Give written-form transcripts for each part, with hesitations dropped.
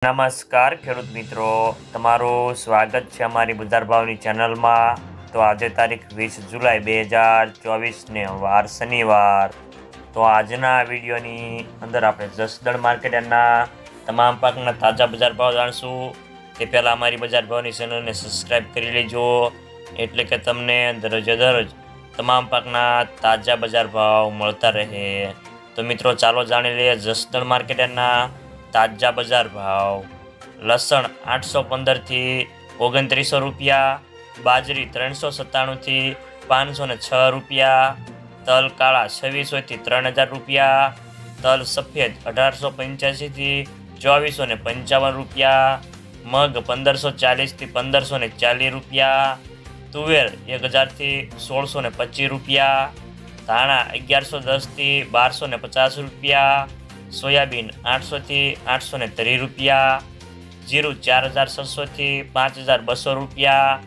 નમસ્કાર ખેડૂત મિત્રો, તમારું સ્વાગત છે અમારી બજાર ભાવની ચેનલમાં। તો આજે તારીખ 20 જુલાઈ 2024 વાર શનિવાર। તો આજના વિડીયોની અંદર આપણે જસદણ માર્કેટ યાર્ડના તમામ પાકના તાજા બજાર ભાવ જાણશું। તે પહેલાં અમારી બજાર ભાવની ચેનલને સબસ્ક્રાઈબ કરી લેજો, એટલે કે તમને દરરોજે દરરોજ તમામ પાકના તાજા બજાર ભાવ મળતા રહે। તો મિત્રો ચાલો જાણી લઈએ જસદણ માર્કેટ યાર્ડના તાજા બજાર ભાવ। લસણ 815 થી 2900 રૂપિયા, બાજરી 397 થી 506 રૂપિયા, તલ કાળા 2600 થી 3000 રૂપિયા, તલ સફેદ 1885 થી 2455 રૂપિયા, મગ 1540 થી 1540 રૂપિયા, તુવેર 1000 થી 1625 રૂપિયા, ધાણા 1110 થી 1250 રૂપિયા, સોયાબીન 800 થી 830 રૂપિયા, જીરું 4600 થી 5200 રૂપિયા,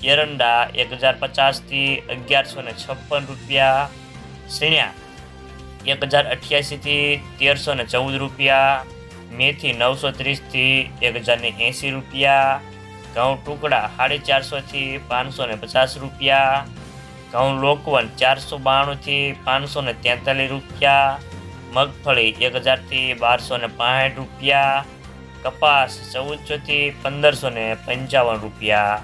એરંડા 1050 થી 1156 રૂપિયા, સીણ્યા 1088 થી 1314 રૂપિયા, મેથી 930 થી 1080 રૂપિયા, ઘઉં ટુકડા 450 થી 550 રૂપિયા, ઘઉં લોકવન 492 થી 543 રૂપિયા, મગફળી 1000 થી 1265 રૂપિયા, કપાસ 1400 થી 1555 રૂપિયા।